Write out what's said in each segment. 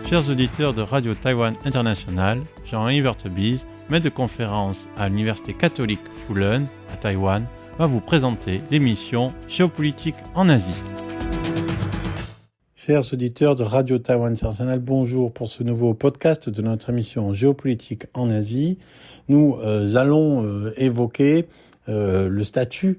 Chers auditeurs de Radio Taïwan International, Jean-Yves Vertebise, maître de conférence à l'Université catholique Fulun à Taïwan, va vous présenter l'émission Géopolitique en Asie. Chers auditeurs de Radio Taïwan International, bonjour pour ce nouveau podcast de notre émission Géopolitique en Asie. Nous allons évoquer le statut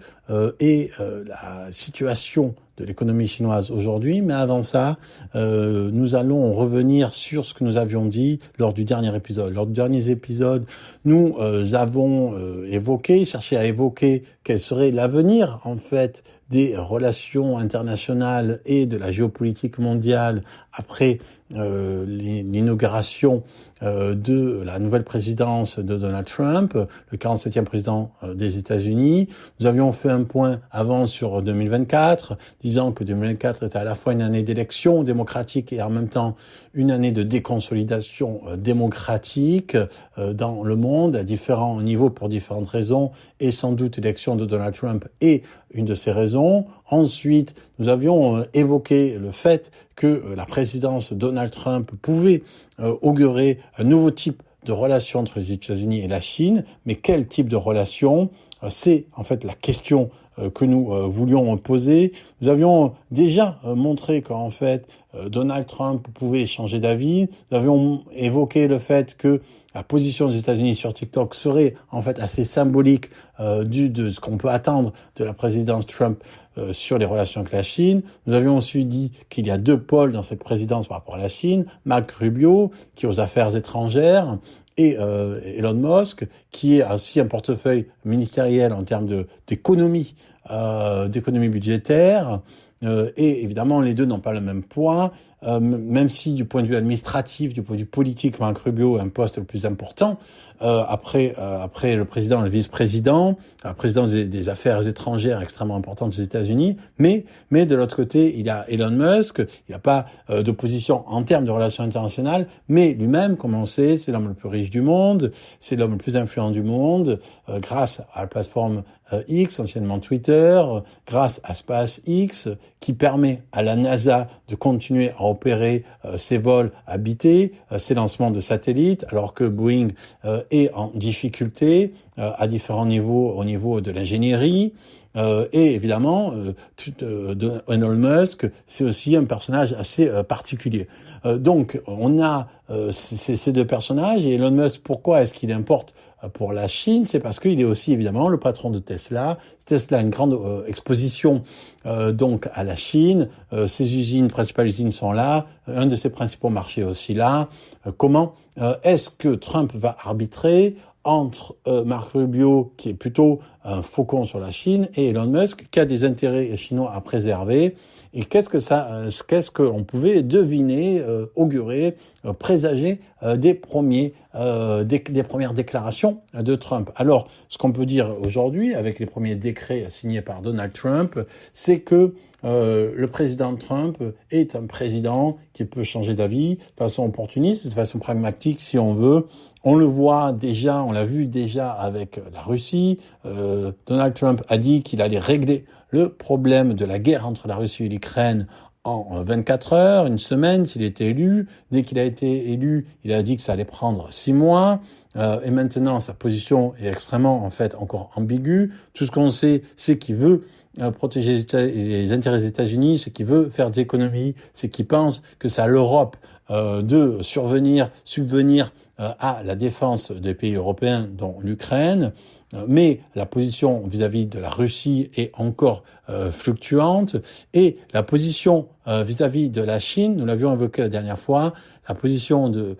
et la situation de l'économie chinoise aujourd'hui, mais avant ça, nous allons revenir sur ce que nous avions dit lors du dernier épisode. Lors du dernier épisode, nous avons cherché à évoquer quel serait l'avenir, en fait, des relations internationales et de la géopolitique mondiale après l'inauguration de la nouvelle présidence de Donald Trump, le 47e président des États-Unis. Nous avions fait un point avant sur 2024, disant que 2024 était à la fois une année d'élection démocratique et en même temps une année de déconsolidation démocratique dans le monde à différents niveaux pour différentes raisons, et sans doute l'élection de Donald Trump est une de ces raisons. Ensuite, nous avions évoqué le fait que la présidence de Donald Trump pouvait augurer un nouveau type de relation entre les États-Unis et la Chine, mais quel type de relation? C'est en fait la question que nous voulions poser. Nous avions déjà montré qu'en fait Donald Trump pouvait changer d'avis. Nous avions évoqué le fait que la position des États-Unis sur TikTok serait en fait assez symbolique de ce qu'on peut attendre de la présidence Trump sur les relations avec la Chine. Nous avions aussi dit qu'il y a deux pôles dans cette présidence par rapport à la Chine. Marco Rubio, qui est aux affaires étrangères, et Elon Musk, qui est aussi un portefeuille ministériel en termes d'économie budgétaire. Et évidemment, les deux n'ont pas le même poids, même si du point de vue administratif, du point de vue politique, Marco Rubio est un poste le plus important après le président et le vice-président, la présidence des affaires étrangères extrêmement importante aux États-Unis. Mais de l'autre côté, il y a Elon Musk. Il n'y a pas d'opposition en termes de relations internationales, mais lui-même, comme on sait, c'est l'homme le plus riche du monde, c'est l'homme le plus influent du monde, grâce à la plateforme X, anciennement Twitter, grâce à SpaceX, qui permet à la NASA de continuer à opérer ses vols habités, ses lancements de satellites, alors que Boeing est en difficulté à différents niveaux, au niveau de l'ingénierie. Et évidemment, Elon Musk, c'est aussi un personnage assez particulier. Donc, on a ces deux personnages. Et Elon Musk, pourquoi est-ce qu'il importe pour la Chine? C'est parce qu'il est aussi évidemment le patron de Tesla. Tesla a une grande exposition donc à la Chine. Ses principales usines sont là. Un de ses principaux marchés aussi là. Comment est-ce que Trump va arbitrer entre Marco Rubio, qui est plutôt un faucon sur la Chine, et Elon Musk, qui a des intérêts chinois à préserver? Et qu'est-ce qu'on pouvait deviner, augurer, présager des premières déclarations de Trump? Alors, ce qu'on peut dire aujourd'hui, avec les premiers décrets signés par Donald Trump, c'est que le président Trump est un président qui peut changer d'avis de façon opportuniste, de façon pragmatique, si on veut. On le voit déjà, on l'a vu déjà avec la Russie. Donald Trump a dit qu'il allait régler le problème de la guerre entre la Russie et l'Ukraine en 24 heures, une semaine, s'il était élu. Dès qu'il a été élu, il a dit que ça allait prendre 6 mois. Et maintenant, sa position est extrêmement, en fait, encore ambiguë. Tout ce qu'on sait, c'est qu'il veut protéger les intérêts des États-Unis, c'est qu'il veut faire des économies, c'est qu'il pense que c'est à l'Europe de subvenir à la défense des pays européens, dont l'Ukraine. Mais la position vis-à-vis de la Russie est encore fluctuante, et la position vis-à-vis de la Chine, nous l'avions évoqué la dernière fois, la position de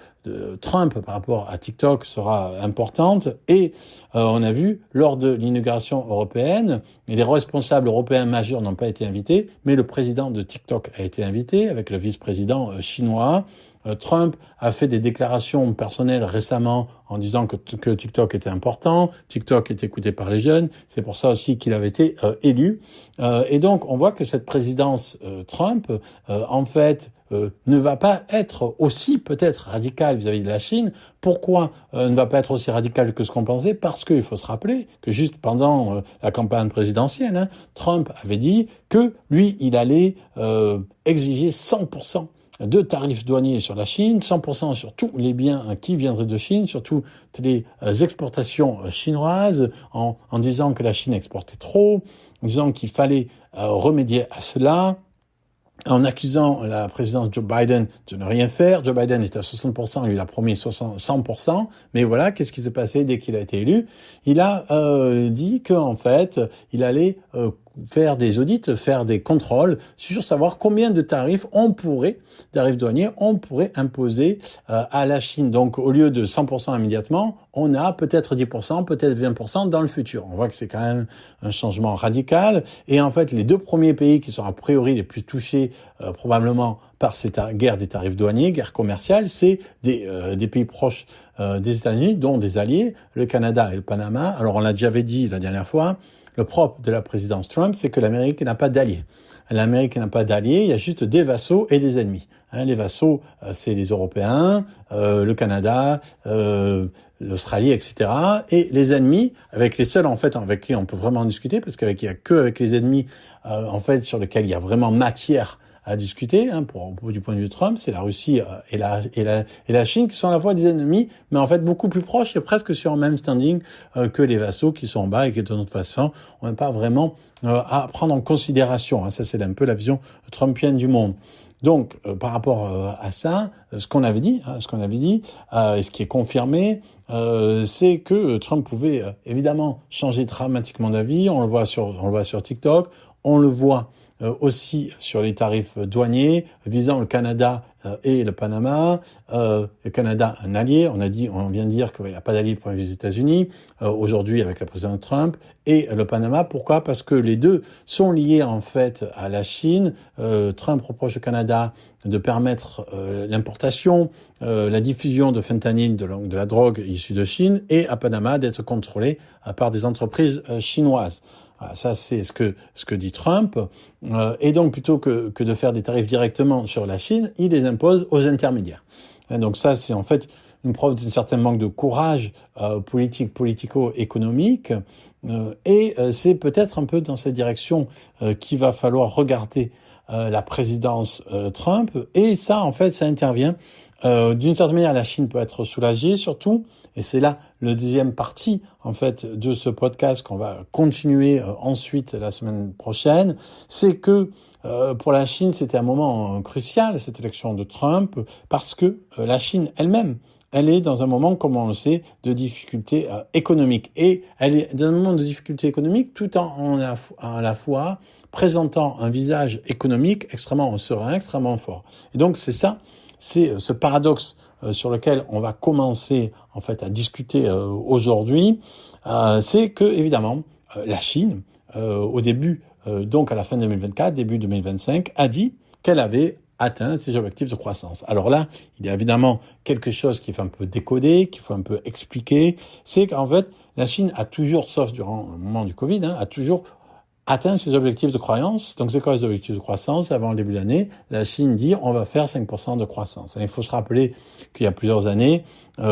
Trump par rapport à TikTok sera importante, et on a vu lors de l'inauguration européenne, les responsables européens majeurs n'ont pas été invités, mais le président de TikTok a été invité avec le vice-président chinois. Trump a fait des déclarations personnelles récemment en disant que TikTok était important, TikTok est écouté par les jeunes, c'est pour ça aussi qu'il avait été élu. Et donc on voit que cette présidence Trump, en fait, ne va pas être aussi peut-être radicale vis-à-vis de la Chine. Pourquoi ne va pas être aussi radicale que ce qu'on pensait? Parce qu'il faut se rappeler que juste pendant la campagne présidentielle, Trump avait dit que lui, il allait exiger 100% de tarifs douaniers sur la Chine, 100% sur tous les biens qui viendraient de Chine, sur toutes les exportations chinoises, en disant que la Chine exportait trop, en disant qu'il fallait remédier à cela, en accusant la présidence Joe Biden de ne rien faire. Joe Biden est à 60%, lui il a promis 100%, mais voilà, qu'est-ce qui s'est passé dès qu'il a été élu? Il a dit qu'en fait, il allait faire des audits, faire des contrôles sur savoir combien de tarifs douaniers on pourrait imposer à la Chine. Donc au lieu de 100% immédiatement, on a peut-être 10%, peut-être 20% dans le futur. On voit que c'est quand même un changement radical. Et en fait, les deux premiers pays qui sont a priori les plus touchés probablement par cette guerre des tarifs douaniers, guerre commerciale, c'est des pays proches des États-Unis, dont des alliés, le Canada et le Panama. Alors on l'a déjà dit la dernière fois, le propre de la présidence Trump, c'est que l'Amérique n'a pas d'alliés. L'Amérique n'a pas d'alliés, il y a juste des vassaux et des ennemis. Les vassaux, c'est les Européens, le Canada, l'Australie, etc. Et les ennemis, avec les seuls en fait avec qui on peut vraiment discuter, parce qu'il y a que avec les ennemis en fait sur lesquels il y a vraiment matière à discuter, du point de vue de Trump, c'est la Russie et la Chine qui sont à la fois des ennemis, mais en fait beaucoup plus proches et presque sur le même standing que les vassaux qui sont en bas et qui de toute façon on n'a pas vraiment à prendre en considération. Ça c'est un peu la vision trumpienne du monde. Donc par rapport à ça, ce qu'on avait dit et ce qui est confirmé, c'est que Trump pouvait évidemment changer dramatiquement d'avis. On le voit sur TikTok, on le voit aussi sur les tarifs douaniers visant le Canada et le Panama. Le Canada, un allié. On vient de dire qu'il n'y a pas d'allié pour les États-Unis aujourd'hui avec la présidente Trump. Et le Panama, pourquoi? Parce que les deux sont liés en fait à la Chine. Trump reproche au Canada de permettre l'importation, la diffusion de fentanyl, de la drogue issue de Chine, et à Panama d'être contrôlé par des entreprises chinoises. Ça, c'est ce que dit Trump. Et donc, plutôt que de faire des tarifs directement sur la Chine, il les impose aux intermédiaires. Et donc ça, c'est en fait une preuve d'un certain manque de courage politico-économique. Et c'est peut-être un peu dans cette direction qu'il va falloir regarder la présidence Trump. Et ça, en fait, ça intervient. D'une certaine manière, la Chine peut être soulagée, surtout, et c'est là le deuxième partie, en fait, de ce podcast qu'on va continuer ensuite la semaine prochaine, c'est que pour la Chine, c'était un moment crucial, cette élection de Trump, parce que la Chine elle-même, elle est dans un moment, comme on le sait, de difficulté économique. Et elle est dans un moment de difficulté économique tout en à la fois présentant un visage économique extrêmement serein, extrêmement fort. Et donc c'est ça, c'est ce paradoxe sur lequel on va commencer en fait à discuter aujourd'hui. C'est que évidemment la Chine, au début, donc à la fin 2024, début 2025, a dit qu'elle avait atteint ses objectifs de croissance. Alors là, il y a évidemment quelque chose qu'il faut un peu décoder, qu'il faut un peu expliquer. C'est qu'en fait, la Chine a toujours, sauf durant le moment du Covid, a toujours atteint ses objectifs de croissance. Donc c'est quoi les objectifs de croissance? Avant le début de l'année, la Chine dit on va faire 5% de croissance. Et il faut se rappeler qu'il y a plusieurs années,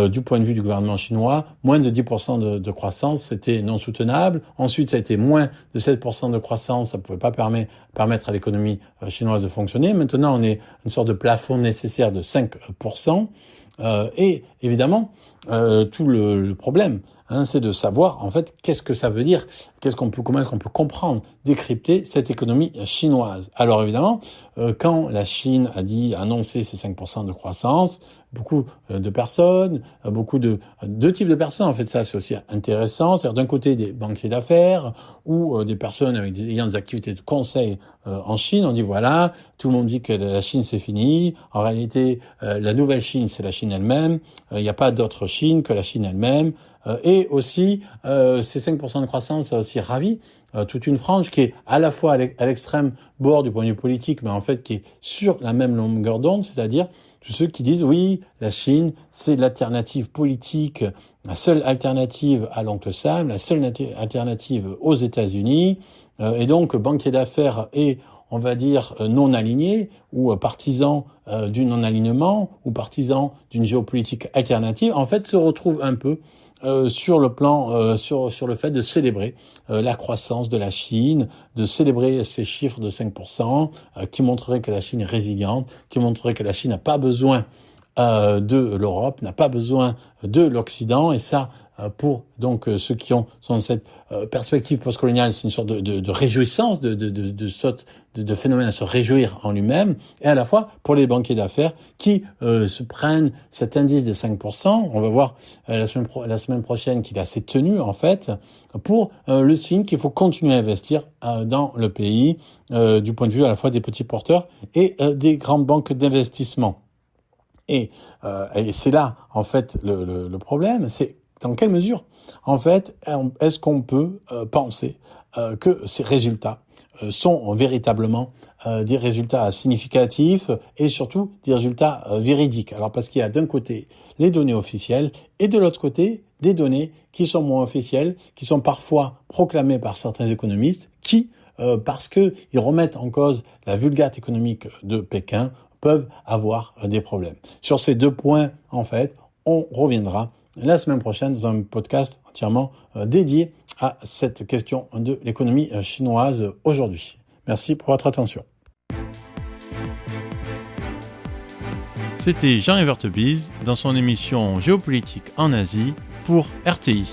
du point de vue du gouvernement chinois, moins de 10% de croissance, c'était non soutenable. Ensuite, ça a été moins de 7% de croissance, ça ne pouvait pas permettre à l'économie chinoise de fonctionner. Maintenant, on est une sorte de plafond nécessaire de 5%. Et évidemment, tout le problème, c'est de savoir en fait qu'est-ce que ça veut dire, comment est-ce qu'on peut comprendre, décrypter cette économie chinoise. Alors évidemment, quand la Chine a annoncé ses 5% de croissance, beaucoup de personnes, deux types de personnes, en fait ça c'est aussi intéressant, c'est-à-dire d'un côté des banquiers d'affaires ou des personnes ayant des activités de conseil en Chine, on dit voilà, tout le monde dit que la Chine c'est fini, en réalité la nouvelle Chine c'est la Chine elle-même, il n'y a pas d'autre Chine que la Chine elle-même. Et aussi, ces 5% de croissance, ça a aussi ravi toute une frange qui est à la fois à l'extrême bord du point de vue politique, mais en fait qui est sur la même longueur d'onde, c'est-à-dire tous ceux qui disent oui, la Chine, c'est l'alternative politique, la seule alternative à l'oncle Sam, la seule alternative aux États-Unis, et donc banquiers d'affaires et on va dire, non alignés ou partisans du non-alignement ou partisans d'une géopolitique alternative, en fait, se retrouvent un peu sur le plan, sur le fait de célébrer la croissance de la Chine, de célébrer ces chiffres de 5%, qui montreraient que la Chine est résiliente, qui montreraient que la Chine n'a pas besoin de l'Europe, n'a pas besoin de l'Occident, et ça, pour donc ceux qui sont dans cette perspective postcoloniale, c'est une sorte de réjouissance, de phénomène à se réjouir en lui-même, et à la fois pour les banquiers d'affaires qui se prennent cet indice de 5%, on va voir la semaine prochaine qu'il a assez tenu en fait, pour le signe qu'il faut continuer à investir dans le pays, du point de vue à la fois des petits porteurs et des grandes banques d'investissement. Et c'est là en fait le problème, c'est dans quelle mesure, en fait, est-ce qu'on peut penser que ces résultats sont véritablement des résultats significatifs et surtout des résultats véridiques. Alors parce qu'il y a d'un côté les données officielles et de l'autre côté des données qui sont moins officielles, qui sont parfois proclamées par certains économistes, qui, parce qu'ils remettent en cause la vulgate économique de Pékin, peuvent avoir des problèmes. Sur ces deux points, en fait, on reviendra la semaine prochaine dans un podcast entièrement dédié à cette question de l'économie chinoise aujourd'hui. Merci pour votre attention. C'était Jean Evertebise dans son émission Géopolitique en Asie pour RTI.